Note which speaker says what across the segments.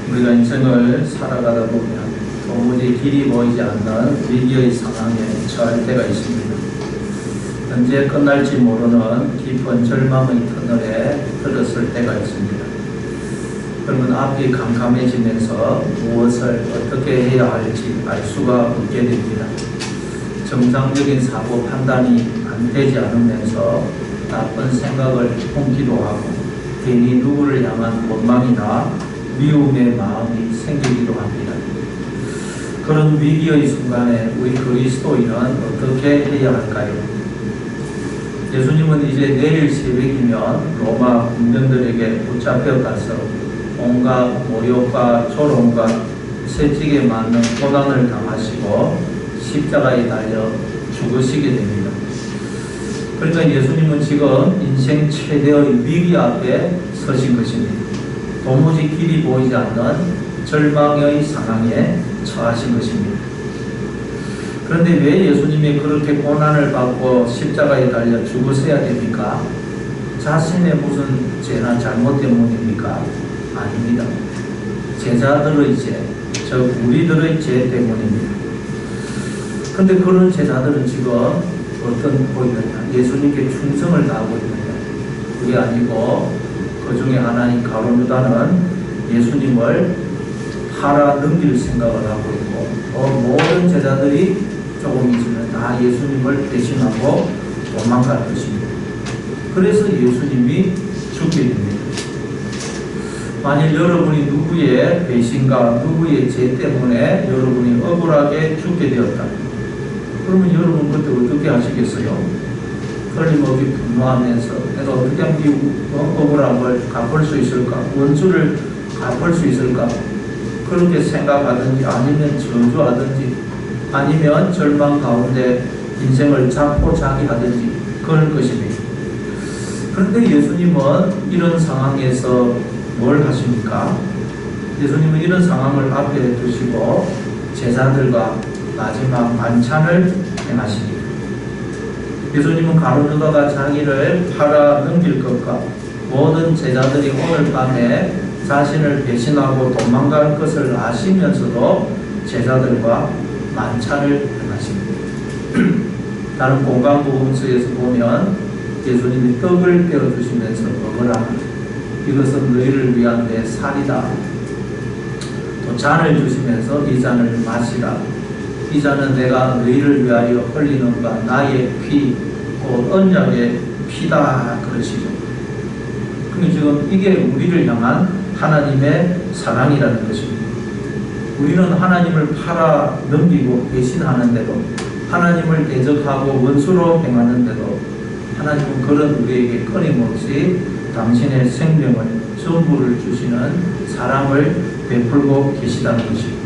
Speaker 1: 우리가 인생을 살아가다 보면 도무지 길이 보이지 않는 위기의 상황에 처할 때가 있습니다. 언제 끝날지 모르는 깊은 절망의 터널에 들었을 때가 있습니다. 그러면 앞이 캄캄해지면서 무엇을 어떻게 해야 할지 알 수가 없게 됩니다. 정상적인 사고 판단이 안 되지 않으면서 나쁜 생각을 품기도 하고 괜히 누구를 향한 원망이나 미움의 마음이 생기기도 합니다. 그런 위기의 순간에 우리 그리스도인은 어떻게 해야 할까요? 예수님은 이제 내일 새벽이면 로마 군병들에게 붙잡혀 가서 온갖 모욕과 조롱과 채찍에 맞는 고난을 당하시고 십자가에 달려 죽으시게 됩니다. 그러니까 예수님은 지금 인생 최대의 위기 앞에 서신 것입니다. 도무지 길이 보이지 않는 절망의 상황에 처하신 것입니다. 그런데 왜 예수님이 그렇게 고난을 받고 십자가에 달려 죽으셔야 됩니까? 자신의 무슨 죄나 잘못 때문입니까? 아닙니다. 제자들의 죄, 즉 우리들의 죄 때문입니다. 그런데 그런 제자들은 지금 어떤 보이느냐? 예수님께 충성을 다하고 있느냐? 그게 아니고 그 중에 하나인 가룟유다는 예수님을 팔아 넘길 생각을 하고 있고 모든 제자들이 조금 있으면 다 예수님을 배신하고 도망갈 것입니다. 그래서 예수님이 죽게 됩니다. 만일 여러분이 누구의 배신과 누구의 죄 때문에 여러분이 억울하게 죽게 되었다. 그러면 여러분 그때 어떻게 하시겠어요? 틀림없이 분노하면서 내가 어떻게 하면 억울한 걸 갚을 수 있을까? 원수를 갚을 수 있을까? 그렇게 생각하든지 아니면 저주하든지 아니면 절망 가운데 인생을 자포자기하든지 그럴 것입니다. 그런데 예수님은 이런 상황에서 뭘 하십니까? 예수님은 이런 상황을 앞에 두시고 제자들과 마지막 만찬을 행하십니다. 예수님은 가룟유다가 자기를 팔아 넘길 것과 모든 제자들이 오늘 밤에 자신을 배신하고 도망갈 것을 아시면서도 제자들과 만찬을 행하십니다. 다른 공강복음서에서 보면 예수님이 떡을 떼어주시면서 먹으라. 이것은 너희를 위한 내 살이다. 또 잔을 주시면서 이 잔을 마시라. 이 잔은 내가 너희를 위하여 흘리는 바 나의 피, 곧 언약의 피다. 그러시죠. 그럼 지금 이게 우리를 향한 하나님의 사랑이라는 것입니다. 우리는 하나님을 팔아 넘기고 배신하는데도 하나님을 대적하고 원수로 행하는데도 하나님은 그런 우리에게 끊임없이 당신의 생명을 전부를 주시는 사랑을 베풀고 계시다는 것입니다.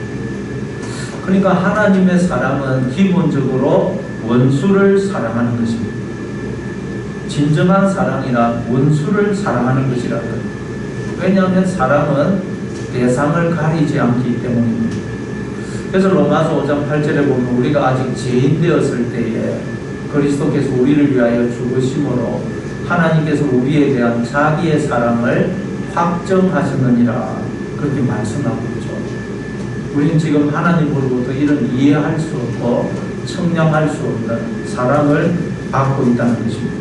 Speaker 1: 그러니까 하나님의 사랑은 기본적으로 원수를 사랑하는 것입니다. 진정한 사랑이란 원수를 사랑하는 것이라는 것입니다. 왜냐하면 사랑은 대상을 가리지 않기 때문입니다. 그래서 로마서 5장 8절에 보면 우리가 아직 죄인 되었을 때에 그리스도께서 우리를 위하여 죽으심으로 하나님께서 우리에 대한 자기의 사랑을 확정하셨느니라 그렇게 말씀하고 있죠. 우리는 지금 하나님으로부터 이런 이해할 수 없고 청량할 수 없는 사랑을 받고 있다는 것입니다.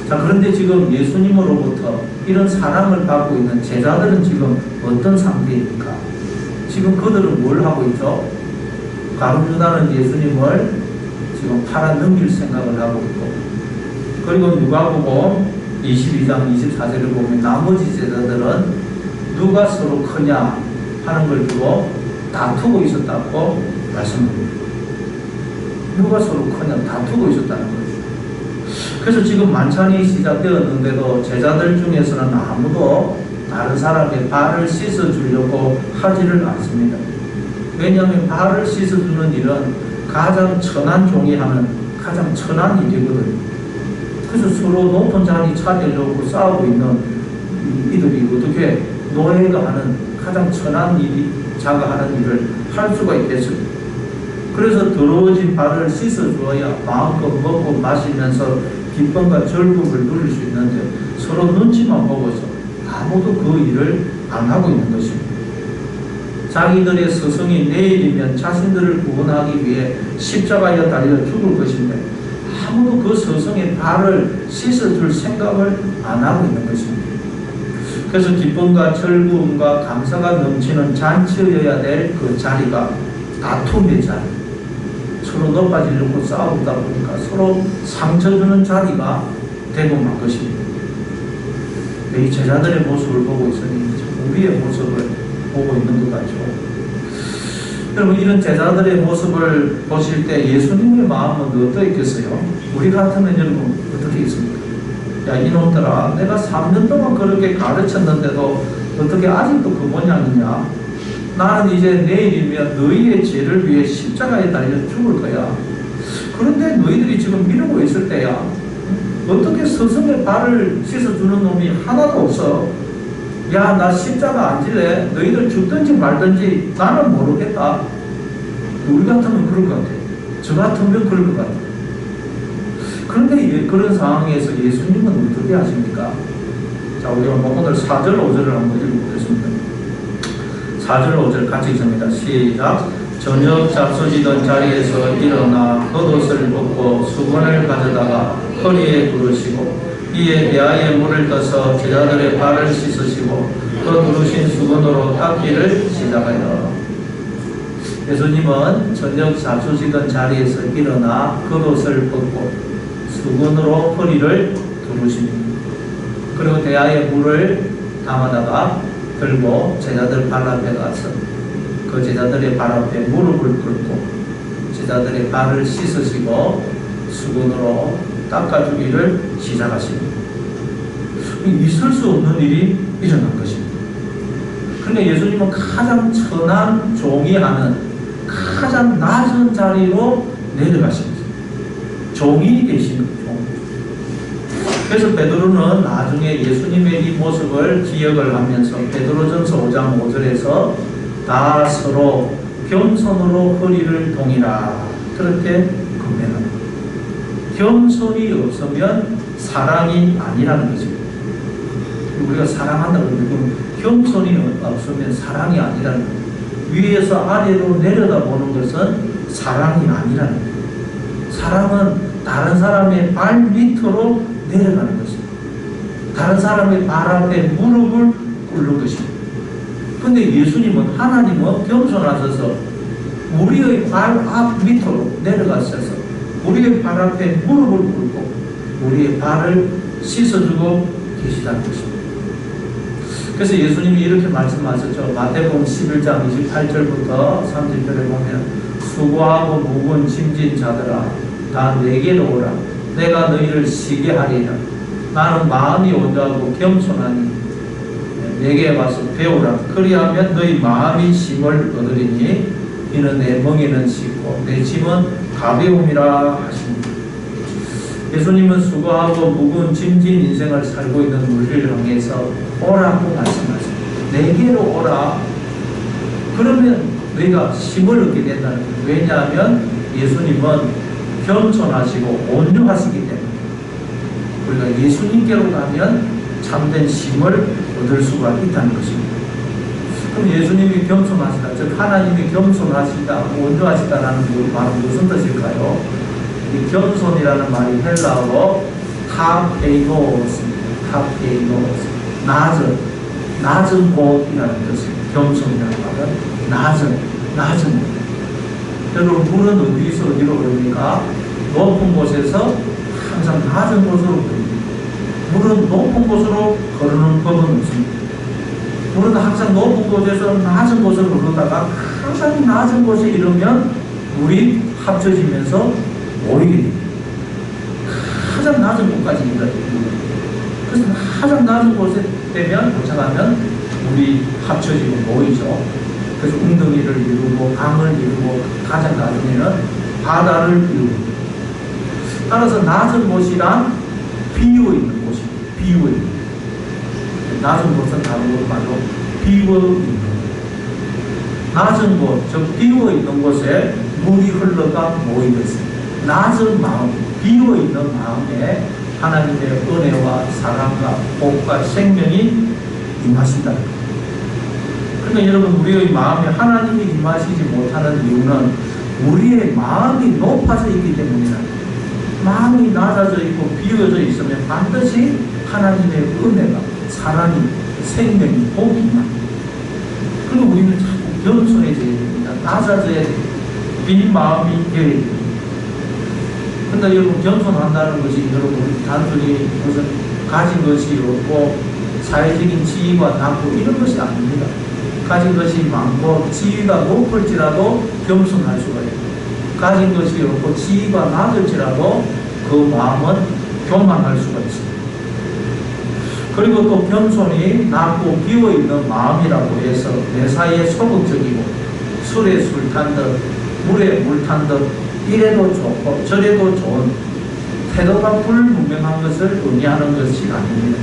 Speaker 1: 자, 그런데 지금 예수님으로부터 이런 사랑을 받고 있는 제자들은 지금 어떤 상태입니까? 지금 그들은 뭘 하고 있죠? 가룟유다는 예수님을 지금 팔아 넘길 생각을 하고 있고, 그리고 누가복음 22장 24절을 보면 나머지 제자들은 누가 서로 크냐 하는 걸 두고 다투고 있었다고 말씀합니다. 누가 서로 크냐 다투고 있었다는 거예요. 그래서 지금 만찬이 시작되었는데도 제자들 중에서는 아무도 다른 사람의 발을 씻어주려고 하지를 않습니다. 왜냐하면 발을 씻어주는 일은 가장 천한 종이 하는 가장 천한 일이거든요. 그래서 서로 높은 자리 찾으려고 싸우고 있는 이들이 어떻게 노예가 하는 가장 천한 일이 자가 하는 일을 할 수가 있겠습니까? 그래서 더러워진 발을 씻어주어야 마음껏 먹고 마시면서 기쁨과 즐거움을 누릴 수 있는데 서로 눈치만 보고서 아무도 그 일을 안 하고 있는 것입니다. 자기들의 스승이 내일이면 자신들을 구원하기 위해 십자가에 달려 죽을 것인데 아무도 그 스승의 발을 씻어줄 생각을 안 하고 있는 것입니다. 그래서 기쁨과 즐거움과 감사가 넘치는 잔치여야 될 그 자리가 다툼의 자리, 서로 높아지려고 싸우다 보니까 서로 상처 주는 자리가 되고 만 것입니다. 이 제자들의 모습을 보고 있으니 우리의 모습을 보고 있는 것 같죠. 여러분, 이런 제자들의 모습을 보실 때 예수님의 마음은 어떠했겠어요? 우리 같으면 여러분 어떻게 있습니까? 야, 이놈들아, 내가 3년 동안 그렇게 가르쳤는데도 어떻게 아직도 그 모양이냐? 나는 이제 내일이면 너희의 죄를 위해 십자가에 달려 죽을 거야. 그런데 너희들이 지금 미루고 있을 때야. 어떻게 스승의 발을 씻어주는 놈이 하나도 없어. 야, 나 십자가 안 질래. 너희들 죽든지 말든지 나는 모르겠다. 우리 같으면 그럴 것 같아. 저 같으면 그럴 것 같아. 그런데 그런 상황에서 예수님은 어떻게 하십니까? 자, 우리가 오늘 4절 5절을 한번 읽어보겠습니다. 4절 5절 같이 읽습니다. 시작. 저녁 잡수지던 자리에서 일어나 겉옷을 벗고 수건을 가져다가 허리에 두르시고 이에 대하에 물을 떠서 제자들의 발을 씻으시고 그 두르신 수건으로 닦기를 시작하여. 예수님은 저녁 잡수시던 자리에서 일어나 겉옷을 벗고 수건으로 허리를 두르십니다. 그리고 대하에 물을 담아다가 들고 제자들 발 앞에 가서 그 제자들의 발 앞에 무릎을 꿇고 제자들의 발을 씻으시고 수건으로 닦아주기를 시작하십니다. 있을 수 없는 일이 일어난 것입니다. 그런데 예수님은 가장 천한 종이 하는 가장 낮은 자리로 내려가십니다. 종이 되시는 종. 그래서 베드로는 나중에 예수님의 이 모습을 기억을 하면서 베드로전서 5장 5절에서 다 서로 겸손으로 허리를 동이라 그렇게 건면합니다. 겸손이 없으면 사랑이 아니라는 것입니다. 우리가 사랑한다고 그러면 겸손이 없으면 사랑이 아니라는 거예요. 위에서 아래로 내려다보는 것은 사랑이 아니라는 거예요. 사랑은 다른 사람의 발 밑으로 내려가는 것입니다. 다른 사람의 발 앞에 무릎을 꿇는 것입니다. 근데 예수님은, 하나님은 겸손하셔서 우리의 발 앞 밑으로 내려가셔서 우리의 발 앞에 무릎을 꿇고 우리의 발을 씻어주고 계시다는 것입니다. 그래서 예수님이 이렇게 말씀하셨죠. 마태복음 11장 28절부터 30절에 보면 수고하고 무거운 짐진 자들아 다 내게로 오라. 내가 너희를 쉬게 하리라. 나는 마음이 온유하고 겸손하니 내게 와서 배우라. 그리하면 너희 마음이 쉼을 얻으리니 이는 내 멍에는 쉽고 내 짐은 가벼움이라 하십니다. 예수님은 수고하고 무거운 짐진 인생을 살고 있는 우리를 향해서 오라고 말씀하십니다. 내게로 오라. 그러면 너희가 쉼을 얻게 된다는 거예요. 왜냐하면 예수님은 겸손하시고 온유하시기 때문에 우리가 예수님께로 가면 참된 쉼을 얻을 수가 있다는 것입니다. 그럼 예수님이 겸손하시다, 즉 하나님이 겸손하시다, 온유하시다라는 말은 무슨 뜻일까요? 이 겸손이라는 말이 헬라어로 타페이노스입니다. 타페이노스, 낮은 곳이라는 뜻입니다. 겸손이라는 말은 낮은 곳. 여러분, 물은 어디로 흐릅니까? 높은 곳에서 항상 낮은 곳으로 흐릅니다. 물은 높은 곳으로 흐르는 법은 없습니다. 물은 항상 높은 곳에서 낮은 곳으로 흐르다가 항상 낮은 곳에 이르면 물이 합쳐지면서 모이게 됩니다. 가장 낮은 곳까지 이르게 됩니다. 그래서 가장 낮은 곳에 도착하면 물이 합쳐지고 모이죠. 그래서 웅덩이를 이루고 강을 이루고 가장 나중에는 바다를 이루고. 따라서 낮은 곳이란 비어있는 곳입니다. 비어있는 곳. 낮은 곳은 다른 말로 비어있는 곳. 낮은 곳, 즉 비어있는 곳에 물이 흘러가 모이고 있습니다. 낮은 마음, 비어있는 마음에 하나님의 은혜와 사랑과 복과 생명이 임하신다는 것. 그러니까 여러분, 우리의 마음에 하나님이 임하시지 못하는 이유는 우리의 마음이 높아져 있기 때문이다. 마음이 낮아져 있고 비워져 있으면 반드시 하나님의 은혜가, 사랑이, 생명이, 복이 임합니다. 그리고 우리는 자꾸 겸손해져야 됩니다. 낮아져야 됩니다. 빈 마음이 되어야 됩니다. 그런데 여러분, 겸손한다는 것이 여러분 단순히 무슨 가진 것이 없고 사회적인 지위가 낮고 이런 것이 아닙니다. 가진 것이 많고 지위가 높을지라도 겸손할 수가 있고, 가진 것이 없고 지위가 낮을지라도 그 마음은 교만할 수가 있습니다. 그리고 또 겸손이 낮고 비어있는 마음이라고 해서 매사에 소극적이고 술에 술 탄 듯 물에 물 탄 듯 이래도 좋고 저래도 좋은 태도가 불분명한 것을 의미하는 것이 아닙니다.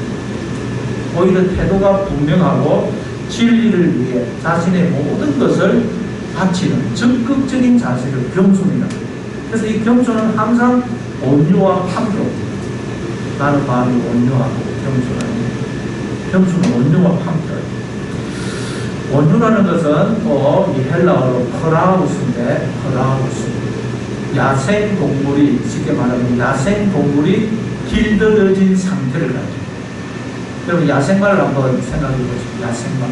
Speaker 1: 오히려 태도가 분명하고 진리를 위해 자신의 모든 것을 바치는 적극적인 자세를 겸손이다. 그래서 이 겸손은 항상 온유와 함께, 나는 마음이 온유하고 겸손하니, 겸손은 온유와 함께. 온유라는 것은 또 이 헬라어로 퍼라우스인데, 퍼라우스, 야생 동물이, 쉽게 말하면 야생 동물이 길들여진 상태를 가지고, 여러분 야생마를 한번 생각해 보십시오. 야생마,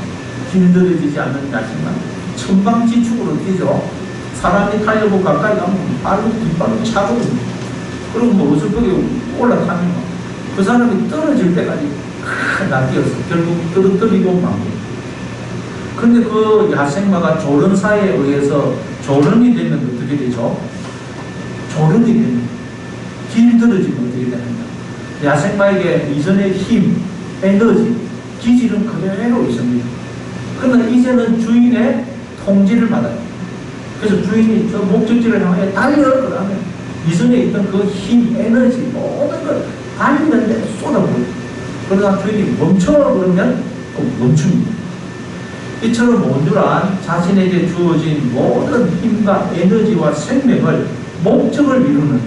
Speaker 1: 길들여지지 않는 야생마, 천방지축으로 뛰죠. 사람이 타려고 가까이 가면 발로 뒷발로 차거든요. 그리고 뭐 어설프게 올라타면 그 사람이 떨어질 때까지 날뛰어서 결국 떨어뜨리고 맙니다. 그런데 그 야생마가 조련사에 의해서 조련이 되면 어떻게 되죠? 조련이 됩니다. 길들여지면 어떻게 됩니까? 야생마에게 이전의 힘, 에너지, 기질은 그대로 있습니다. 그러나 이제는 주인의 통지를 받아요. 그래서 주인이 저 목적지를 향해 달려 그러면 이전에 있던 그 힘, 에너지 모든 걸 달리는데 쏟아부어요. 그러다 주인이 멈춰 그러면 또 멈춥니다. 이처럼 온유란 자신에게 주어진 모든 힘과 에너지와 생명을 목적을 이루는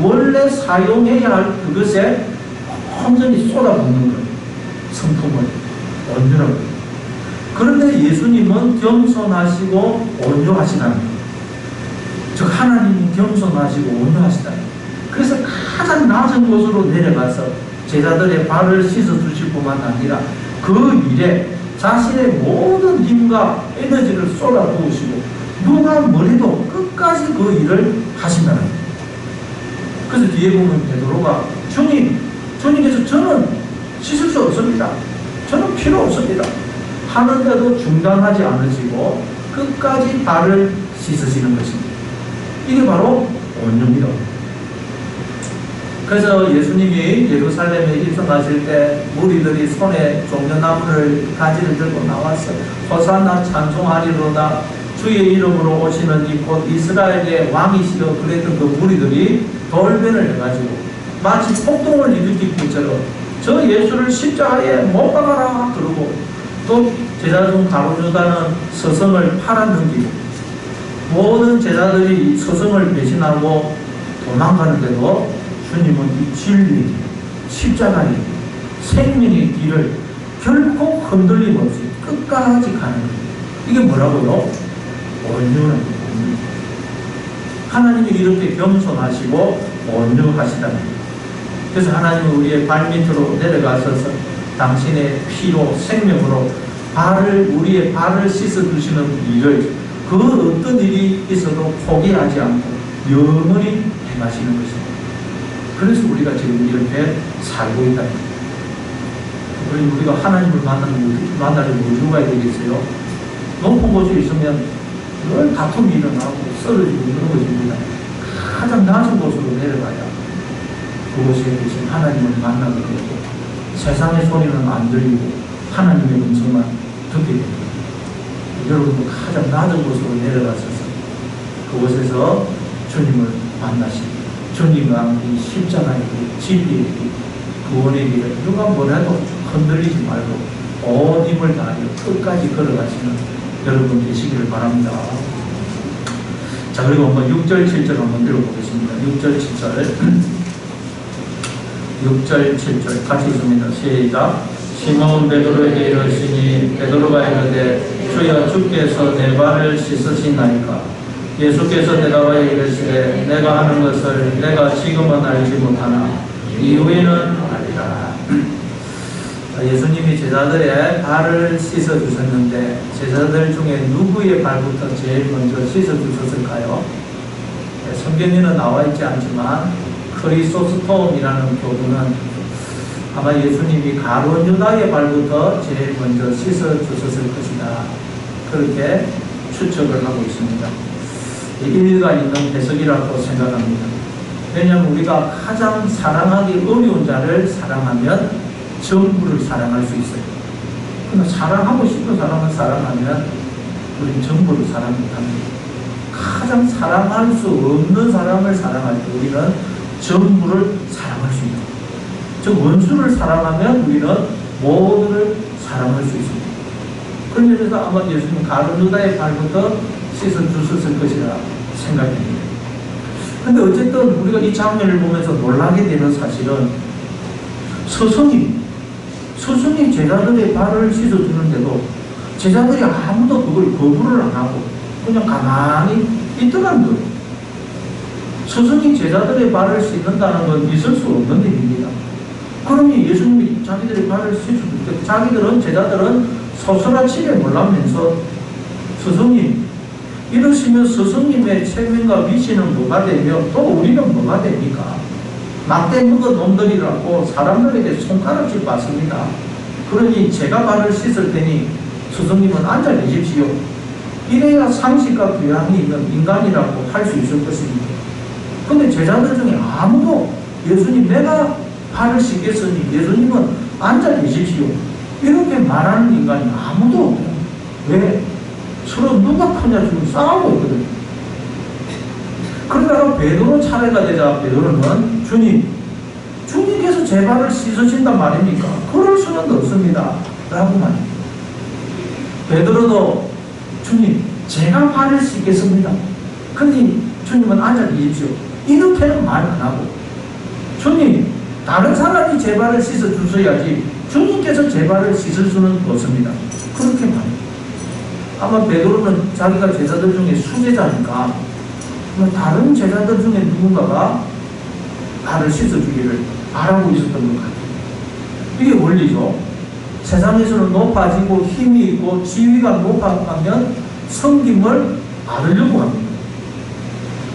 Speaker 1: 원래 사용해야 할 그것에 온전히 쏟아붓는 거예요. 성품을 온유라고. 그런데 예수님은 겸손하시고 온유하시다는 거예요. 즉 하나님이 겸손하시고 온유하시다. 그래서 가장 낮은 곳으로 내려가서 제자들의 발을 씻어주실 뿐만 아니라 그 일에 자신의 모든 힘과 에너지를 쏟아부으시고 누가 뭐래도 끝까지 그 일을 하신다는 거예요. 그래서 뒤에 보면 베드로가 주님께서 저는 씻을 수 없습니다. 저는 필요 없습니다. 하는데도 중단하지 않으시고 끝까지 발을 씻으시는 것입니다. 이게 바로 온유입니다. 그래서 예수님이 예루살렘에 입성하실 때 무리들이 손에 종려나무를 가지를 들고 나와서 호산나 찬송하리로다 주의 이름으로 오시는 이 곧 이스라엘의 왕이시여 그랬던 그 무리들이 돌변을 해가지고 마치 폭동을 일으킨 것처럼 저 예수를 십자가에 못 박아라 그러고 또 제자 중 가룟유다는 서성을 팔아넘기고 모든 제자들이 서성을 배신하고 도망가는데도 주님은 이 진리, 십자가의 생명의 길을 결코 흔들림 없이 끝까지 가는 거예요. 이게 뭐라고요? 온유는 하나님이 이렇게 겸손하시고 온유하시다는 거예요. 그래서 하나님은 우리의 발밑으로 내려가셔서 당신의 피로 생명으로 우리의 발을 씻어주시는 일을 그 어떤 일이 있어도 포기하지 않고 영원히 행하시는 것입니다. 그래서 우리가 지금 이렇게 살고 있다. 우리가 하나님을 만나려면 어디로 가야 되겠어요? 높은 곳에 있으면 늘 다툼이 일어나고 쓰러지고 넘어집니다. 가장 낮은 곳으로 내려가야 그곳에 계신 하나님을 만나게 되고 세상의 소리는 안 들리고 하나님의 음성만 듣게 됩니다. 여러분도 가장 낮은 곳으로 내려가셔서 그곳에서 주님을 만나시고 주님과 이 십자가의 길, 진리의 길, 구원의 길을 누가 뭐라도 흔들리지 말고 온 힘을 다하여 끝까지 걸어가시는 여러분 되시기를 바랍니다. 자, 그리고 한번 6절, 7절 한번 들어보겠습니다. 6절, 7절 6절, 7절 같이 읽습니다. 시작. 시몬 베드로에게 이르시니 베드로가 이르되 주여 주께서 내 발을 씻으시나이까. 예수께서 대답하여 이르시되 내가 하는 것을 내가 지금은 알지 못하나 이후에는 알리라. 예수님이 제자들의 발을 씻어주셨는데 제자들 중에 누구의 발부터 제일 먼저 씻어주셨을까요? 성경에는 나와 있지 않지만 크리소스톰이라는 교부는 아마 예수님이 가룟 유다의 발부터 제일 먼저 씻어주셨을 것이다, 그렇게 추측을 하고 있습니다. 일리가 있는 해석이라고 생각합니다. 왜냐하면 우리가 가장 사랑하기 어려운 자를 사랑하면 전부를 사랑할 수 있어요. 그러나 사랑하고 싶은 사람을 사랑하면 우리는 전부를 사랑 못합니다. 가장 사랑할 수 없는 사람을 사랑할 때 우리는 전부를 사랑할 수 있다. 즉 원수를 사랑하면 우리는 모두를 사랑할 수 있습니다. 그런 점에서 아마 예수님 가룟 유다의 발부터 씻어주셨을 것이라 생각됩니다. 근데 어쨌든 우리가 이 장면을 보면서 놀라게 되는 사실은 스승이 제자들의 발을 씻어주는데도 제자들이 아무도 그걸 거부를 안 하고 그냥 가만히 있더란 거예요. 스승이 제자들의 발을 씻는다는 건 있을 수 없는 일입니다. 그러니 예수님이 자기들의 발을 씻어줄 때 제자들은 소스라치게 놀라면서 스승님, 이러시면 스승님의 체면과 위치는 뭐가 되며 또 우리는 뭐가 됩니까? 낙대 먹은 놈들이라고 사람들에게 손가락질 받습니다. 그러니 제가 발을 씻을 테니 스승님은 앉아 계십시오. 이래야 상식과 교양이 있는 인간이라고 할 수 있을 것입니다. 근데 제자들 중에 아무도 예수님 내가 발을 씻겠으니 예수님은 앉아 계십시오, 이렇게 말하는 인간이 아무도 없어요. 왜? 서로 누가 크냐 지금 싸우고 있거든요. 그러다가 베드로 차례가 되자 베드로는 주님께서 제 발을 씻으신단 말입니까? 그럴 수는 없습니다 라고 말합니다. 베드로도 주님 제가 발을 씻겠습니다. 근데 주님은 앉아 계십시오, 이렇게는 말 안 하고 주님 다른 사람이 제 발을 씻어 주셔야지 주님께서 제 발을 씻을 수는 없습니다, 그렇게 말합니다. 아마 베드로는 자기가 제자들 중에 수제자니까 다른 제자들 중에 누군가가 발을 씻어주기를 바라고 있었던 것 같아요. 이게 원리죠. 세상에서는 높아지고 힘이 있고 지위가 높아가면 섬김을 받으려고 합니다.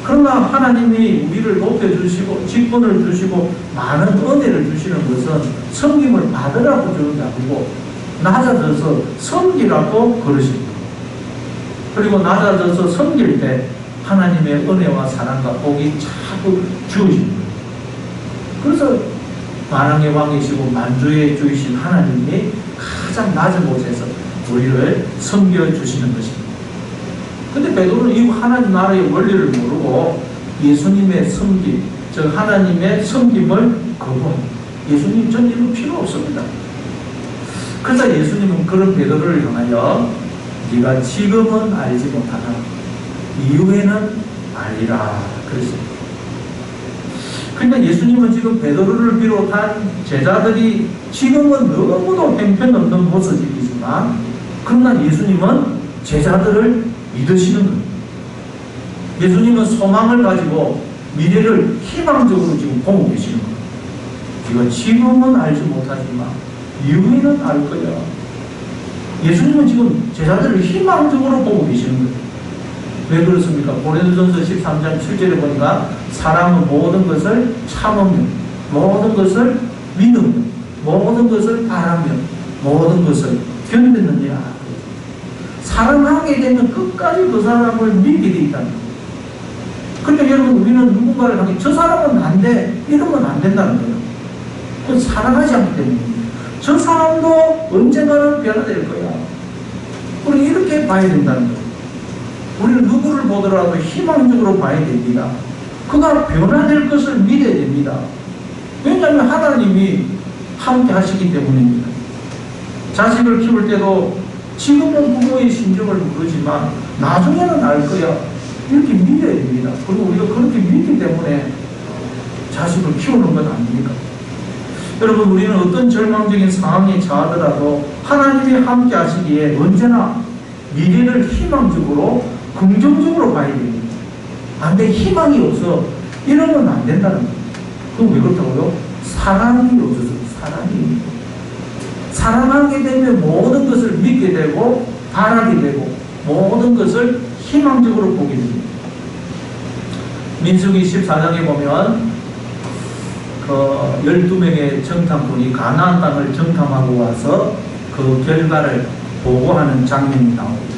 Speaker 1: 그러나 하나님이 우리를 높여주시고 직분을 주시고 많은 은혜를 주시는 것은 섬김을 받으라고 주는 게 아니고 낮아져서 섬기라고 그러십니다. 그리고 낮아져서 섬길 때 하나님의 은혜와 사랑과 복이 자꾸 주어집니다. 그래서 만왕의 왕이시고 만주의 주이신 하나님이 가장 낮은 곳에서 우리를 섬겨주시는 것입니다. 근데 베드로는 이 하나님 나라의 원리를 모르고 예수님의 섬김, 즉 하나님의 섬김을 거부합니다. 예수님 전 이거 필요 없습니다. 그래서 예수님은 그런 베드로를 향하여 네가 지금은 알지 못하나 이후에는 알리라 그랬습니다. 그러니까 예수님은 지금 베드로를 비롯한 제자들이 지금은 너무도 형편없는 모습이지만 그러나 예수님은 제자들을 믿으시는 거예요. 예수님은 소망을 가지고 미래를 희망적으로 지금 보고 계시는 거예요. 네가 지금은 알지 못하지만 이후에는 알 거야. 예수님은 지금 제자들을 희망적으로 보고 계시는 거예요. 왜 그렇습니까? 고린도전서 13장 7절에 보니까 사람은 모든 것을 참으며 모든 것을 믿으며 모든 것을 바라며 모든 것을 견디느니라. 사랑하게 되면 끝까지 그 사람을 믿게 돼 있다는 거예요. 그러니까 여러분 우리는 누군가를 향해 저 사람은 안 돼, 이러면 안 된다는 거예요. 그건 사랑하지 않기 때문입니다. 저 사람도 언젠가는 변화될 거야. 우리 이렇게 봐야 된다는 거예요. 우리는 누구를 보더라도 희망적으로 봐야 됩니다. 그가 변화될 것을 믿어야 됩니다. 왜냐하면 하나님이 함께 하시기 때문입니다. 자식을 키울 때도 지금은 부모의 심정을 모르지만 나중에는 알 거야, 이렇게 믿어야 됩니다. 그리고 우리가 그렇게 믿기 때문에 자식을 키우는 건 아닙니까? 여러분 우리는 어떤 절망적인 상황에 처하더라도 하나님이 함께 하시기에 언제나 미래를 희망적으로 긍정적으로 봐야 됩니다. 안 돼, 희망이 없어. 이러면 안 된다는 거예요. 그럼 왜 그렇다고요? 사랑이 없어서. 사랑하게 되면 모든 것을 믿게 되고 바라게 되고 모든 것을 희망적으로 보게 됩니다. 민수기 14장에 보면 그 12명의 정탐꾼이 가나안 땅을 정탐하고 와서 그 결과를 보고하는 장면이 나옵니다.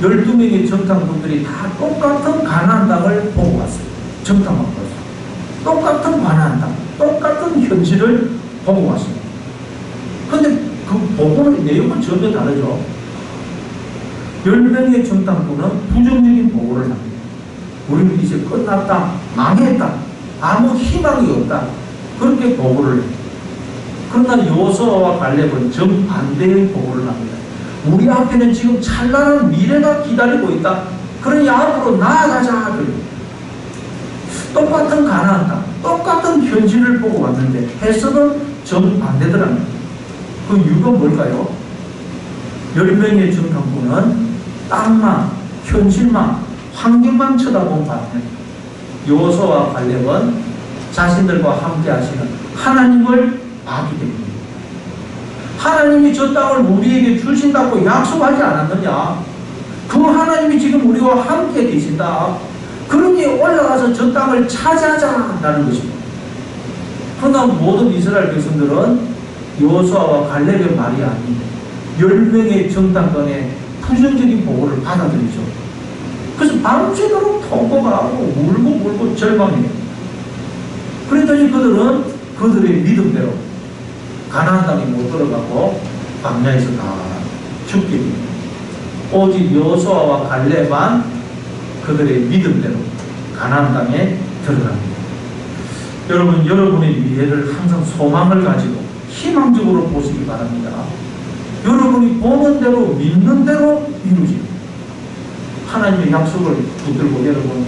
Speaker 1: 12명의 정탐꾼들이 다 똑같은 가나안 땅을 보고 왔어요. 정탐하고 왔어요. 똑같은 가나안 땅, 똑같은 현실을 보고 왔습니다. 근데 그 보고의 내용은 전혀 다르죠. 10명의 정탐꾼은 부정적인 보고를 합니다. 우리는 이제 끝났다, 망했다, 아무 희망이 없다, 그렇게 보고를 해요. 그러나 여호수아와 갈렙은 정반대의 보고를 합니다. 우리 앞에는 지금 찬란한 미래가 기다리고 있다. 그러니 앞으로 나아가자. 똑같은 가나안 땅, 똑같은 현실을 보고 왔는데 해석은 정반대더랍니다. 그 이유가 뭘까요? 10명의 정탐꾼은 땅만, 현실만, 환경만 쳐다본 반면 여호수아와 갈렙은 자신들과 함께 하시는 하나님을 봤기 때문입니다. 하나님이 저 땅을 우리에게 주신다고 약속하지 않았느냐? 그 하나님이 지금 우리와 함께 계신다. 그러니 올라가서 저 땅을 차지하자라는 것입니다. 그러나 모든 이스라엘 백성들은 여호수아와 갈렙의 말이 아닌 10명의 정탐꾼의 부정적인 보고를 받아들이죠. 그래서 밤새도록 통곡을 하고 울고 절망해요. 그랬더니 그들은 그들의 믿음대로 가나안 땅에 못 들어가고 광야에서 다 죽게 됩니다. 오직 여호수아와 갈렙만 그들의 믿음대로 가나안 땅에 들어갑니다. 여러분, 여러분의 미래를 항상 소망을 가지고 희망적으로 보시기 바랍니다. 여러분이 보는 대로 믿는 대로 이루어집니다. 하나님의 약속을 붙들고 여러분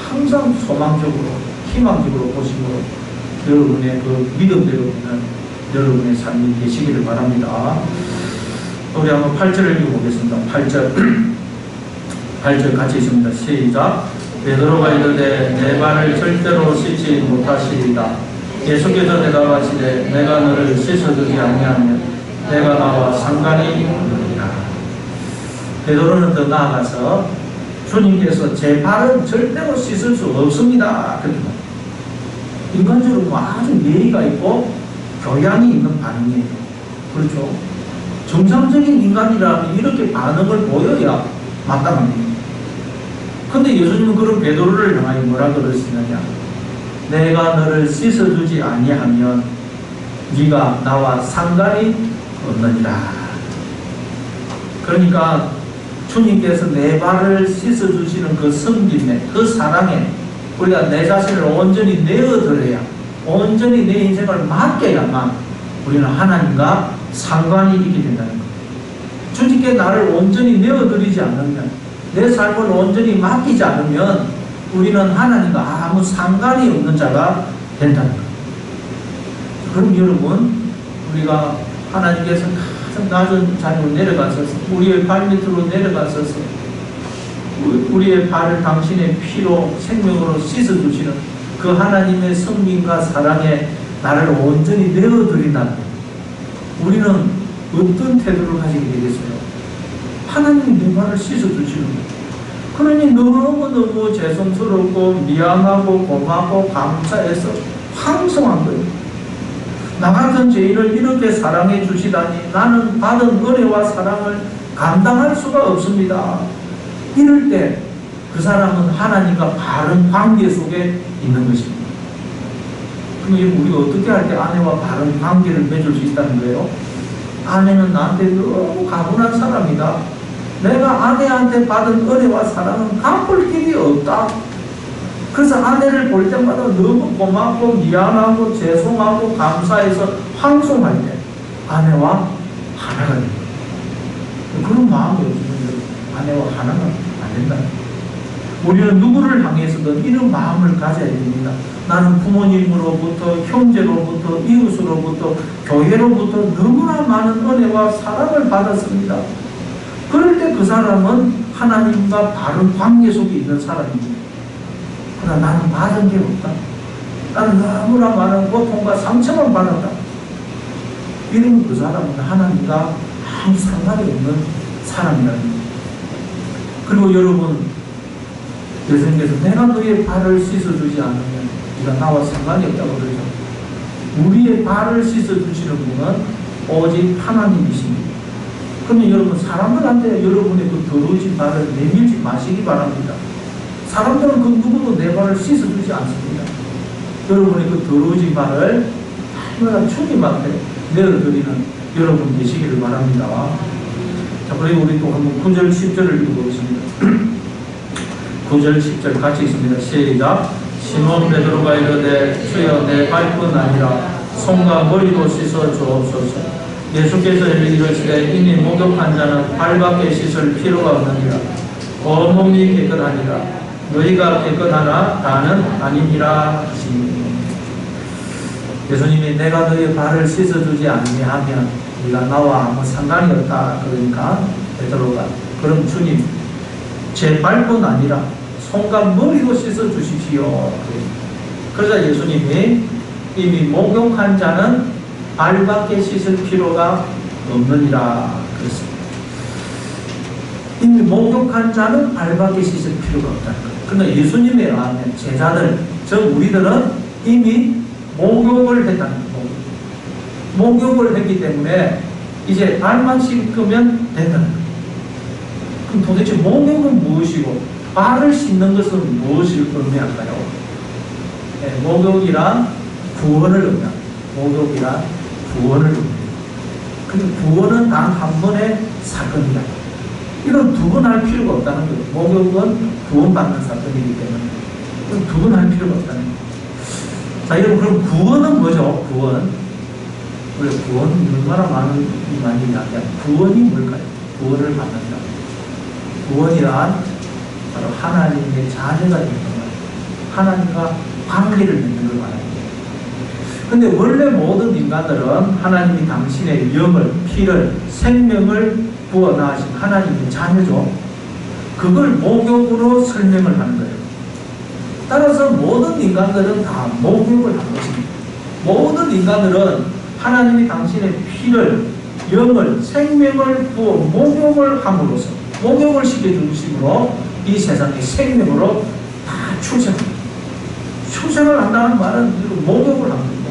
Speaker 1: 항상 소망적으로 희망적으로 보시고 여러분의 그 믿음대로 되는 여러분의 삶이 되시기를 바랍니다. 우리 한번 8절을 읽어보겠습니다. 8절 같이 있습니다. 시작. 베드로가 이르되 내 발을 절대로 씻지 못하시리다. 예수께서 대답하시되 내가 너를 씻어주지 아니하면 내가 나와 상관이 없느니라. 베드로는 더 나아가서 주님께서 제 발은 절대로 씻을 수 없습니다. 그렇게 말합니다. 인간적으로 아주 예의가 있고 교양이 있는 반응이에요. 그렇죠? 정상적인 인간이라면 이렇게 반응을 보여야 마땅합니다. 근데 예수님은 그런 베드로를 향하여 뭐라 그러시느냐? 내가 너를 씻어주지 아니하면 네가 나와 상관이 없느니라. 그러니까 주님께서 내 발을 씻어주시는 그 섬김에, 그 사랑에 우리가 내 자신을 온전히 내어드려야, 온전히 내 인생을 맡겨야만 우리는 하나님과 상관이 있게 된다는 거예요. 주님께 나를 온전히 내어드리지 않으면, 내 삶을 온전히 맡기지 않으면 우리는 하나님과 아무 상관이 없는 자가 된다는 거예요. 그럼 여러분, 우리가 하나님께서 가장 낮은 자리로 내려가셔서 우리의 발밑으로 내려가셔서 우리의 발을 당신의 피로 생명으로 씻어주시는 그 하나님의 성민과 사랑에 나를 온전히 내어드린다면 우리는 어떤 태도를 가지게 되겠어요? 하나님이 내 발을 씻어주시는 거예요. 그러니 너무너무 죄송스럽고 미안하고 고맙고 감사해서 황송한 거예요. 나 같은 죄인을 이렇게 사랑해 주시다니 나는 받은 은혜와 사랑을 감당할 수가 없습니다. 이럴 때 그 사람은 하나님과 바른 관계 속에 있는 것입니다. 그럼 우리가 어떻게 할 때 아내와 바른 관계를 맺을 수 있다는 거예요? 아내는 나한테 너무 가분한 사람이다. 내가 아내한테 받은 은혜와 사랑은 갚을 길이 없다. 그래서 아내를 볼 때마다 너무 고맙고 미안하고 죄송하고 감사해서 황송할 때 아내와 하나가 됩니다. 그런 마음이 없으면 아내와 하나가 안 된다. 우리는 누구를 향해서든 이런 마음을 가져야 됩니다. 나는 부모님으로부터, 형제로부터, 이웃으로부터, 교회로부터 너무나 많은 은혜와 사랑을 받았습니다. 그럴 때 그 사람은 하나님과 바른 관계 속에 있는 사람입니다. 그러나 나는 받은 게 없다. 나는 너무나 많은 고통과 상처만 받았다. 이러면 그 사람은 하나님과 아무 상관이 없는 사람이라는 거예요. 그리고 여러분, 예수님께서 내가 너의 발을 씻어주지 않으면 네가 나와 상관이 없다고 그러죠. 우리의 발을 씻어주시는 분은 오직 하나님이십니다. 그러면 여러분, 사람들한테 여러분의 그 더러워진 발을 내밀지 마시기 바랍니다. 사람들은 그 누구도 내 발을 씻어주지 않습니다. 여러분의 그 더러워진 발을 하나님 주님한테 내어드리는 여러분 되시기를 바랍니다. 자, 그리고 우리 또 한번 9절 10절을 읽어보겠습니다. 9절 10절 같이 있습니다. 시작. 시몬 베드로가 이르되 주여 내 발뿐 아니라 손과 머리도 씻어 주옵소서. 예수께서 이르시되 이미 목욕한 자는 발밖에 씻을 필요가 없느니라. 온몸이 깨끗하니라. 너희가 깨끗하나 나는 아니니라 하시니. 예수님이 내가 너희 발을 씻어주지 아니하면 네가 나와 아무 상관이 없다. 그러니까 베드로가 그럼 주님 제 발뿐 아니라 손과 머리도 씻어주십시오. 그러자 예수님이 이미 목욕한 자는 발밖에 씻을 필요가 없느니라 그랬습니다. 이미 목욕한 자는 발밖에 씻을 필요가 없다는 거예요. 그러나 예수님에 의하면 제자들, 즉 우리들은 이미 목욕을 했다는 거예요. 목욕을 했기 때문에 이제 발만 씻으면 된다는 거예요. 그럼 도대체 목욕은 무엇이고 발을 씻는 것은 무엇을 의미할까요? 네, 목욕이란 구원을 의미합니다. 목욕이란 구원을 의미합니다. 근데 구원은 단 한 번의 사건이다. 이건 두 번 할 필요가 없다는 거예요. 목욕은 구원받는 사건이기 때문에 두 번 할 필요가 없다는 거예요. 자, 여러분, 그럼 구원은 뭐죠? 구원. 원래 구원은 얼마나 많이 이야기하면 구원이 뭘까요? 구원을 받는다. 구원이란 바로 하나님의 자녀가 되는 거예요. 하나님과 관계를 맺는 걸 말합니다. 근데 원래 모든 인간들은 하나님이 당신의 영을, 피를, 생명을 부어나신 하나님의 자녀죠. 그걸 목욕으로 설명을 하는 거예요. 따라서 모든 인간들은 다 목욕을 하는 것입니다. 모든 인간들은 하나님이 당신의 피를, 영을, 생명을 부어 목욕을 함으로써 목욕을 시켜주심으로 이 세상의 생명으로 다 출생합니다. 출생을 한다는 말은 목욕을 합니다.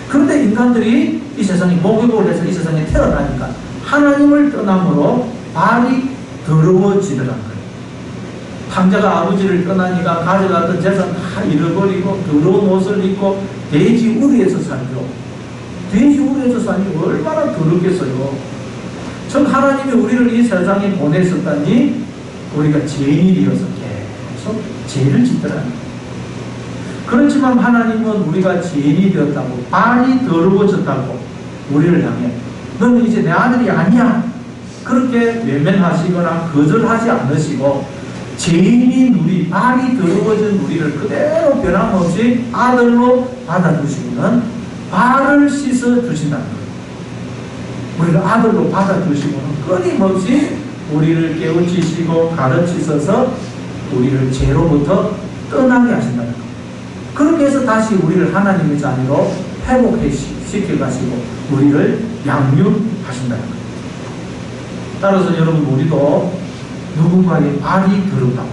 Speaker 1: 그런데 인간들이 이 세상에 목욕을 해서 이 세상에 태어나니까 하나님을 떠남으로 발이 더러워지더란 거예요. 탕자가 아버지를 떠나니까 가져갔던 재산 다 잃어버리고 더러운 옷을 입고 돼지 우리에서 살죠. 돼지 우리에서 사니 얼마나 더럽겠어요. 전 하나님이 우리를 이 세상에 보냈었다니 우리가 죄인이 되어서 계속 죄를 짓더라는 거예요. 그렇지만 하나님은 우리가 죄인이 되었다고, 발이 더러워졌다고 우리를 향해 너는 이제 내 아들이 아니야, 그렇게 외면하시거나 거절하지 않으시고 죄인인 우리, 발이 더러워진 우리를 그대로 변함없이 아들로 받아주시고는 발을 씻어주신다는 거예요. 우리를 아들로 받아주시고는 끊임없이 우리를 깨우치시고 가르치셔서 우리를 죄로부터 떠나게 하신다는 거예요. 그렇게 해서 다시 우리를 하나님의 자녀로 회복시켜가시고 우리를 양육하신다는 거예요. 따라서 여러분, 우리도 누군가의 발이 더럽다고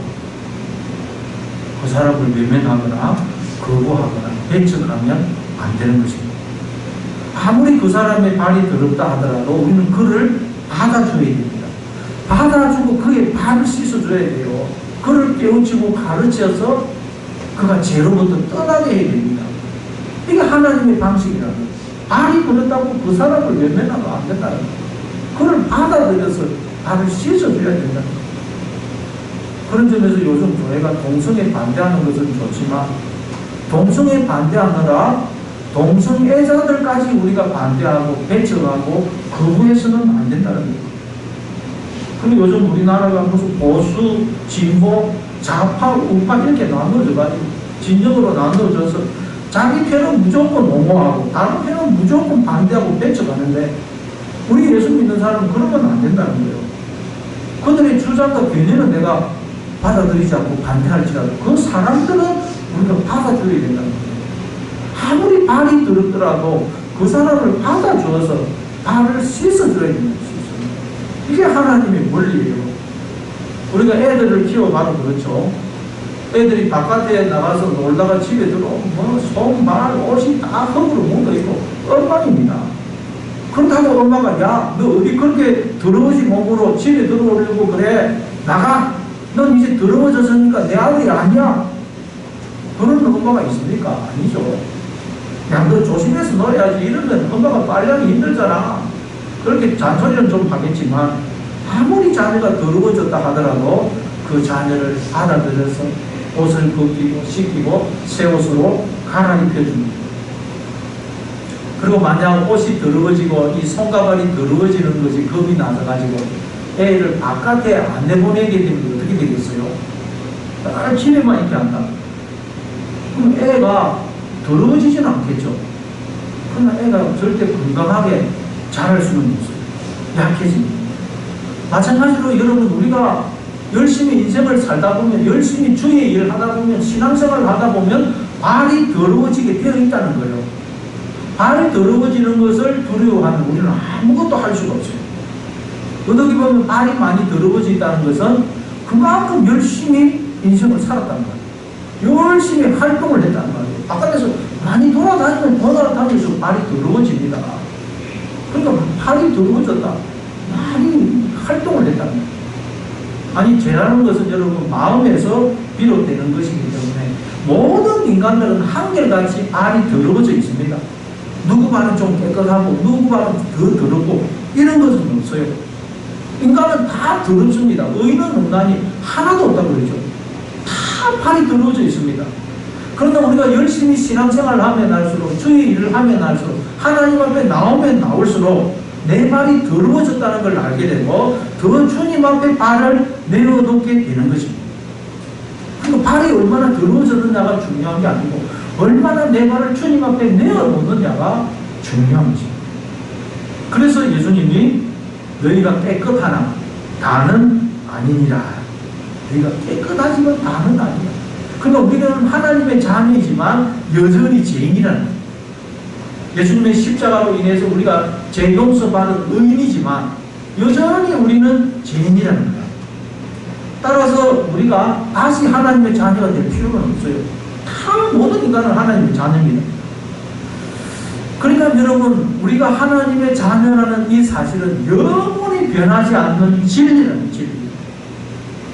Speaker 1: 그 사람을 외면하거나 거부하거나 배척하면 안 되는 것입니다. 아무리 그 사람의 발이 더럽다 하더라도 우리는 그를 받아줘야 됩니다. 받아주고 그의 발을 씻어줘야 돼요. 그를 깨우치고 가르쳐서 그가 죄로부터 떠나게 해야 됩니다. 이게 하나님의 방식이라는 거예요. 발이 더럽다고 그 사람을 외면하면 안 된다는 거예요. 그를 받아들여서 발을 씻어줘야 된다는 거예요. 그런 점에서 요즘 교회가 동성애 반대하는 것은 좋지만 동성애 반대하느라 동성애자들까지 우리가 반대하고 배척하고 거부해서는 안 된다는 거예요. 그리고 요즘 우리나라가 무슨 보수, 진보, 좌파, 우파 이렇게 나눠져가지고 진영으로 나눠져서 자기 편은 무조건 옹호하고 다른 편은 무조건 반대하고 배척하는데 우리 예수 믿는 사람은 그러면 안 된다는 거예요. 그들의 주장과 견해는 내가 받아들이지 않고 반대할지라도 그 사람들은 우리가 받아줘야 된다는 거예요. 아무리 발이 더럽더라도 그 사람을 받아주어서 발을 씻어줘야 된다는 것이죠. 이게 하나님의 원리예요. 우리가 애들을 키워봐도 그렇죠. 애들이 바깥에 나가서 놀다가 집에 들어오면 뭐 손, 발, 옷이 다 흙으로 묻어있고 엉망입니다. 그렇다고 엄마가 야, 너 어디 그렇게 더러워진 몸으로 집에 들어오려고 그래? 나가! 넌 이제 더러워졌으니까 내 아들이 아니야. 그런 엄마가 있습니까? 아니죠. 야, 너 조심해서 놀아야지. 이러면 엄마가 빨려하기 힘들잖아. 그렇게 잔소리는 좀 하겠지만 아무리 자녀가 더러워졌다 하더라도 그 자녀를 받아들여서 옷을 벗기고 씻기고 새 옷으로 갈아입혀줍니다. 그리고 만약 옷이 더러워지고 이 손과 발이 더러워지는 것이 겁이 나서가지고 애를 바깥에 안 내보내게 되면 어떻게 되겠어요? 딱 집에만 있게 한다. 그럼 애가 더러워지지는 않겠죠. 그러나 애가 절대 건강하게 자랄 수는 없어요. 약해집니다. 마찬가지로 여러분, 우리가 열심히 인생을 살다 보면, 열심히 주의 일을 하다 보면, 신앙생활을 하다 보면 발이 더러워지게 되어 있다는 거예요. 발이 더러워지는 것을 두려워하는 우리는 아무것도 할 수가 없어요. 어떻게 보면 발이 많이 더러워진다는 것은 그만큼 열심히 인생을 살았다는 거예요. 열심히 활동을 했다는 거예요. 바깥에서 많이 돌아다니면서 발이 더러워집니다. 그러니까 발이 더러워졌다. 많이 활동을 했다는 거예요. 아니, 죄라는 것은 여러분 마음에서 비롯되는 것이기 때문에 모든 인간들은 한결같이 발이 더러워져 있습니다. 누구 발은 좀 깨끗하고 누구 발은 더 더럽고 이런 것은 없어요. 인간은 다 더럽습니다. 의인은 없나니 하나도 없다고 그러죠. 다 발이 더러워져 있습니다. 그러나 우리가 열심히 신앙생활을 하면 할수록, 주의 일을 하면 할수록, 하나님 앞에 나오면 나올수록 내 발이 더러워졌다는 걸 알게 되고 더 주님 앞에 발을 내어놓게 되는 것입니다. 그리고 발이 얼마나 더러워졌느냐가 중요한 게 아니고 얼마나 내 발을 주님 앞에 내어놓느냐가 중요한 것입니다. 그래서 예수님이 너희가 깨끗하나 다는 아니니라. 너희가 깨끗하지만 다는 아니라. 그러니까 우리는 하나님의 자녀이지만 여전히 죄인이라는 거예요. 예수님의 십자가로 인해서 우리가 죄 용서받은 의인이지만 여전히 우리는 죄인이라는 거예요. 따라서 우리가 다시 하나님의 자녀가 될 필요는 없어요. 다 모든 인간은 하나님의 자녀입니다. 그러니까 여러분, 우리가 하나님의 자녀라는 이 사실은 영원히 변하지 않는 진리라는 진리입니다.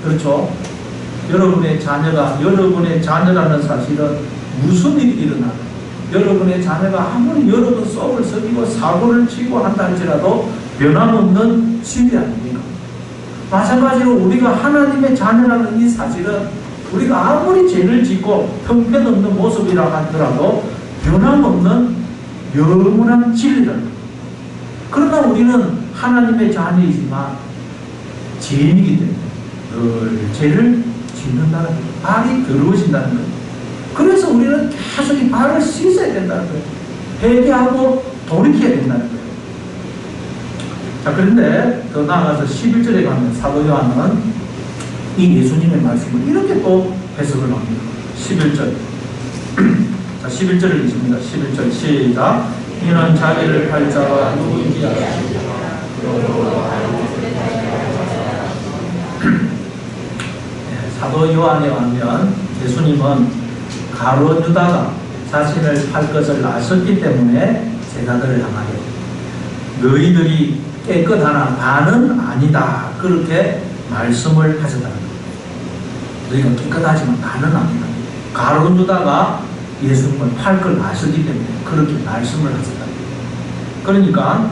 Speaker 1: 그렇죠? 여러분의 자녀가 여러분의 자녀라는 사실은 무슨 일이 일어나도 여러분의 자녀가 아무리 여러분 속을 썩이고 사고를 치고 한다 할지라도 변함없는 진리 아닙니까? 마찬가지로 우리가 하나님의 자녀라는 이 사실은 우리가 아무리 죄를 짓고 형편없는 모습이라 하더라도 변함없는 영원한 진리라는 거예요. 그러나 우리는 하나님의 자녀이지만 죄인이기 때문에 늘 죄를 짓는다는 거예요. 발이 더러워진다는 거예요. 그래서 우리는 계속 이 발을 씻어야 된다는 거예요. 회개하고 돌이켜야 된다는 거예요. 자, 그런데 더 나아가서 11절에 가면 사도 요한은 이 예수님의 말씀을 이렇게 또 해석을 합니다. 11절. 자, 11절을 읽습니다. 11절 시작. 이는 자기를 팔 자가 누구인지 아시리라. 사도 요한에 가면 예수님은 가룟 유다가 자신을 팔 것을 아셨기 때문에 제자들을 향하여 너희들이 깨끗하나 다는 아니다, 그렇게 말씀을 하셨다는 거예요. 너희가 깨끗하지만 다는 아니다. 가룟 유다가 예수님을 팔 걸 아셨기 때문에 그렇게 말씀을 하셨다. 그러니까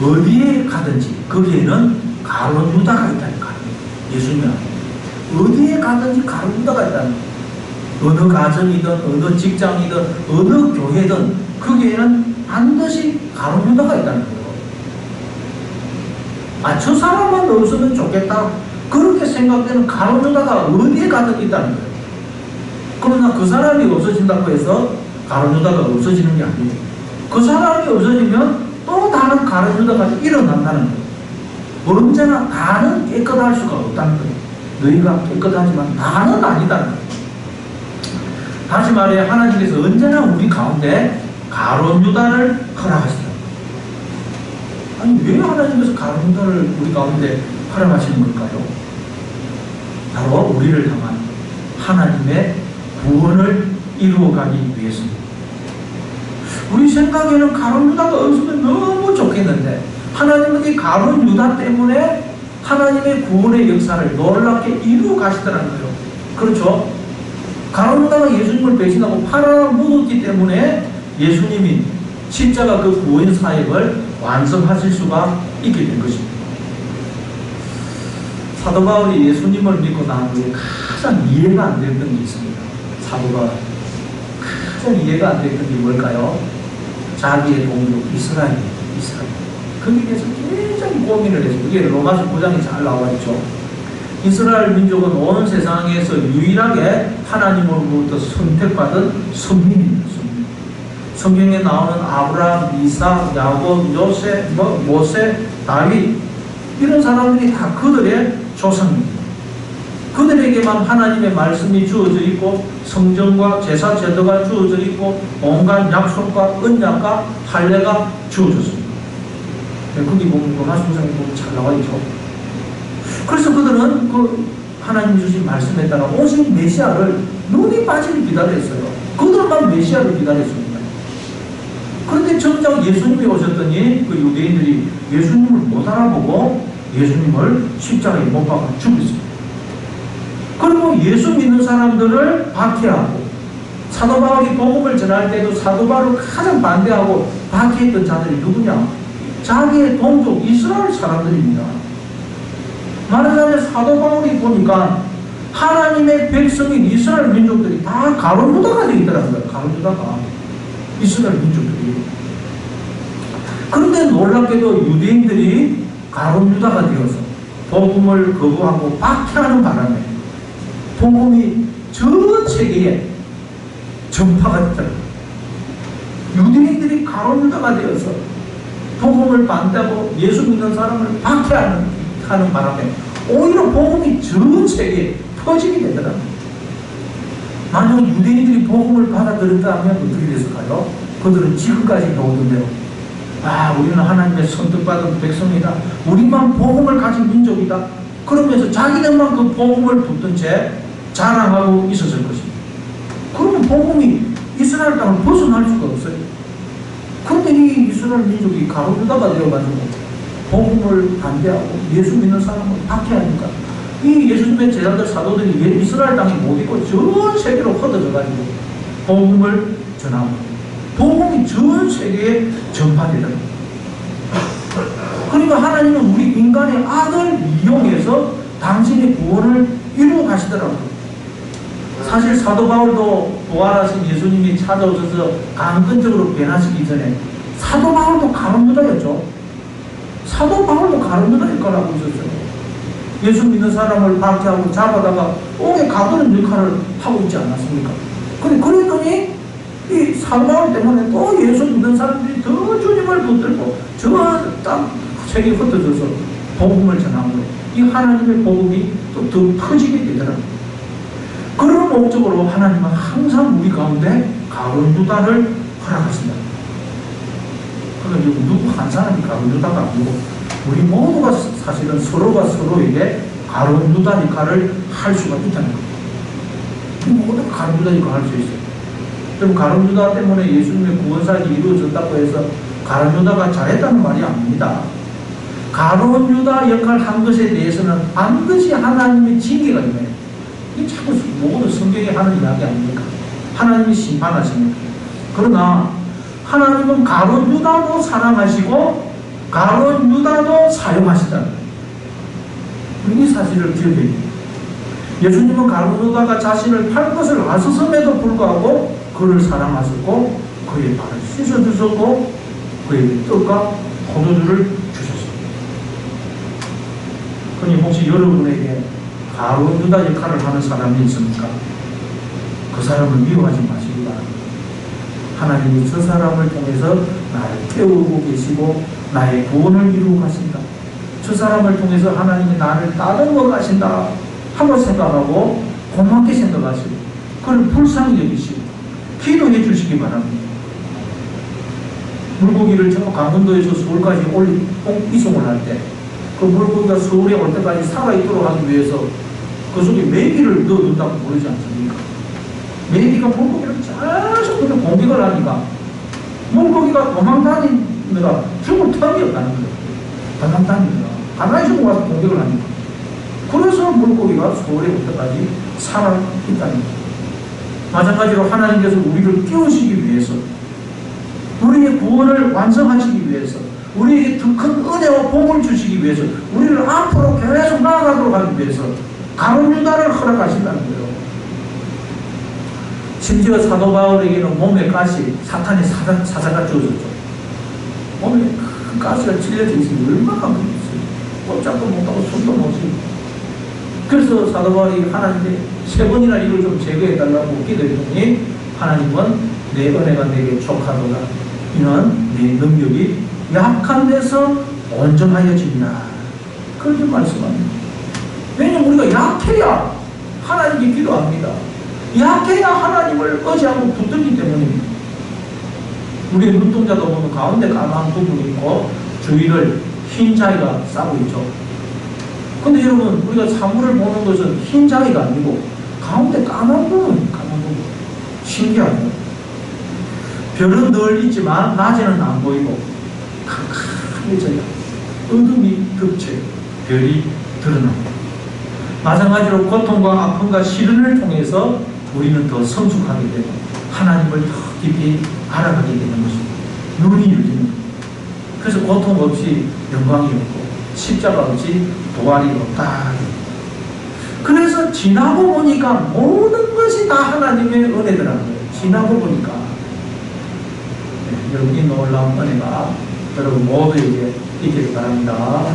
Speaker 1: 어디에 가든지 거기에는 가룟 유다가 있다니까. 예수님은 어디에 가든지 가룟 유다가 있다는 거예요. 어느 가정이든 어느 직장이든 어느 교회든 거기에는 반드시 가룟 유다가 있다는 거예요. 아, 저 사람만 없으면 좋겠다, 그렇게 생각되는 가룟 유다가 어디에 가든 있다는 거예요. 그러나 그 사람이 없어진다고 해서 가룟 유다가 없어지는 게 아니에요. 그 사람이 없어지면 또 다른 가룟 유다가 일어난다는 거예요. 언제나 다는 깨끗할 수가 없다는 거예요. 너희가 깨끗하지만 다는 아니다는 거예요. 다시 말해 하나님께서 언제나 우리 가운데 가룟 유다를 허락하시다. 아니 왜 하나님께서 가룟 유다를 우리 가운데 허락하시는 걸까요? 바로 우리를 향한 하나님의 구원을 이루어가기 위해서입니다. 우리 생각에는 가룟 유다가 없으면 너무 좋겠는데 하나님은 이 가룟 유다 때문에 하나님의 구원의 역사를 놀랍게 이루어 가시더라는 거예요. 그렇죠? 가룟 유다가 예수님을 배신하고 팔아먹었기 때문에 예수님이 십자가 그 구원 사역을 완성하실 수가 있게 된 것입니다. 사도 바울이 예수님을 믿고 난 후에 가장 이해가 안 됐던 게 있습니다. 사도 바울 가장 이해가 안 됐던 게 뭘까요? 자기의 동족 이스라엘입니다. 이스라엘. 거기에 대해서 굉장히 고민을 했어요. 이게 로마서 9장에 잘 나와 있죠. 이스라엘 민족은 온 세상에서 유일하게 하나님으로부터 선택받은 선민입니다. 선민. 성경에 나오는 아브라함, 이삭, 야곱, 요셉, 모세, 다윗 이런 사람들이 다 그들의 조상입니다. 그들에게만 하나님의 말씀이 주어져 있고 성전과 제사 제도가 주어져 있고 온갖 약속과 언약과 할례가 주어졌습니다. 거기 보면 로마서 9장에 보면 잘 나와 있죠. 그래서 그들은 그 하나님 주신 말씀에 따라 오직 메시아를 눈이 빠지게 기다렸어요. 그들만 메시아를 기다렸습니다. 그런데 정작 예수님이 오셨더니 그 유대인들이 예수님을 못 알아보고 예수님을 십자가에 못 박아 죽였습니다. 그리고 예수 믿는 사람들을 박해하고 사도 바울이 복음을 전할 때도 사도 바울을 가장 반대하고 박해했던 자들이 누구냐? 자기의 동족 이스라엘 사람들입니다. 말하자면 사도 바울이 보니까 하나님의 백성인 이스라엘 민족들이 다 가룟 유다가 되어 있더라는 거예요. 가룟 유다가 이스라엘 민족들이. 그런데 놀랍게도 유대인들이 가룟 유다가 되어서 복음을 거부하고 박해하는 바람에 복음이 전 세계에 전파가 됐더라고요. 유대인들이 가룟 유다가 되어서 복음을 반대하고 예수 믿는 사람을 박해하는 바람에 오히려 복음이 전 세계에 퍼지게 되더라고요. 만약 유대인들이 복음을 받아들였다면 어떻게 됐을까요? 그들은 지금까지 나오던 대로 우리는 하나님의 선택받은 백성이다. 우리만 복음을 가진 민족이다. 그러면서 자기들만 그 복음을 붙든 채 자랑하고 있었을 것입니다. 그러면 복음이 이스라엘 땅을 벗어날 수가 없어요. 그런데 이 이스라엘 민족이 가룟 유다가 되어가지고 복음을 반대하고 예수 믿는 사람을 박해하니까 이 예수님의 제자들 사도들이 이스라엘 땅에 못 있고 전 세계로 흩어져가지고 복음을 전하고 복음이 전 세계에 전파되더라고요. 그러니까 하나님은 우리 인간의 악을 이용해서 당신의 구원을 이루어 가시더라고요. 사실 사도 바울도 부활하신 예수님이 찾아오셔서 강권적으로 변하시기 전에 사도 바울도 가룟 유다였죠. 사도 바울도 가룟 유다일 거라고 있었어요. 예수 믿는 사람을 박해하고 잡아다가 옥에 가두는 역할을 하고 있지 않았습니까? 근데 그랬더니 이 사도 바울 때문에 또 예수 믿는 사람들이 더 주님을 붙들고 저 땅 세계 흩어져서 복음을 전함으로 이 하나님의 복음이 또 더 퍼지게 되더라고요. 그런 목적으로 하나님은 항상 우리 가운데 가룟 유다를 허락하신다. 그러니까 누구 한 사람이 가룟 유다가 아니고 우리 모두가 사실은 서로가 서로에게 가룟 유다 역할을 할 수가 있다는 거예요. 우리 모두가 가룟 유다 역할을 할 수 있어요. 그럼 가룟 유다 때문에 예수님의 구원사역이 이루어졌다고 해서 가룟 유다가 잘했다는 말이 아닙니다. 가룟 유다 역할 한 것에 대해서는 반드시 하나님의 징계가 있네요. 이게 자꾸 모두 성경에 하는 이야기 아닙니까? 하나님이 심판하십니다. 그러나 하나님은 가룟 유다도 사랑하시고 가룟 유다도 사용하시잖아요. 이 사실을 기억해야 돼요. 예수님은 가룟 유다가 자신을 팔 것을 아셨음에도 불구하고 그를 사랑하셨고 그의 발을 씻어주셨고 그에게 떡과 포도주를 주셨습니다. 그러니 혹시 여러분에게 가룟 유다 역할을 하는 사람이 있습니까? 그 사람을 미워하지 마시기 바랍니다. 하나님이 저 사람을 통해서 나를 태우고 계시고 나의 구원을 이루고 가신다. 저 사람을 통해서 하나님이 나를 따르고 가신다 하고 생각하고 고맙게 생각하시고 그걸 불쌍히 여기시고 기도해 주시기 바랍니다. 물고기를 저 강원도에서 서울까지 이송을 할 때 그 물고기가 서울에 올 때까지 살아있도록 하기 위해서 그 속에 메기를 넣어둔다고 모르지 않습니까? 메기가 물고기를 계속 공격을 하니까 물고기가 도망다니느라 죽을 틈이 없다는 거예요. 도망다니느라 가만히 죽고 와서 공격을 하니까 그래서 물고기가 서울에 올 때까지 살아있다는 거예요. 마찬가지로 하나님께서 우리를 깨우시기 위해서 우리의 구원을 완성하시기 위해서 우리에게 더 큰 은혜와 복을 주시기 위해서 우리를 앞으로 계속 나아가도록 하기 위해서 가룟유다를 허락하신다는 거예요. 심지어 사도 바울에게는 몸에 가시 사탄의 사자가 주어졌죠. 몸에 큰 가시가 찔려져 있으니 얼마나 그랬어요. 꼼짝도 못하고 손도 못 쓰고. 그래서 사도 바울이 하나님께 3번이나 이걸 좀 제거해달라고 기도했더니 하나님은 내 은혜가 내게 족하도다. 이는 내 능력이 약한 데서 온전하여집니다. 그렇게 말씀합니다. 왜냐면 우리가 약해야 하나님께 기도합니다. 약해야 하나님을 의지하고 붙들기 때문입니다. 우리의 눈동자도 보면 가운데 까만 부분이 있고 주위를 흰 자위가 싸고 있죠. 근데 여러분 우리가 사물을 보는 것은 흰 자위가 아니고 가운데 까만 부분, 신기하죠. 별은 늘 있지만 낮에는 안 보이고 캄캄해져요. 어둠이 덮쳐요. 별이 드러납니다. 마찬가지로 고통과 아픔과 시련을 통해서 우리는 더 성숙하게 되고 하나님을 더 깊이 알아가게 되는 것입니다. 눈이 열리는 거예요. 그래서 고통 없이 영광이 없고 십자가 없이 도발이 없다. 그래서 지나고 보니까 모든 것이 다 하나님의 은혜더라는 거예요. 지나고 보니까 여러분 이 놀라운 은혜가 여러분 모두에게 있기를 바랍니다.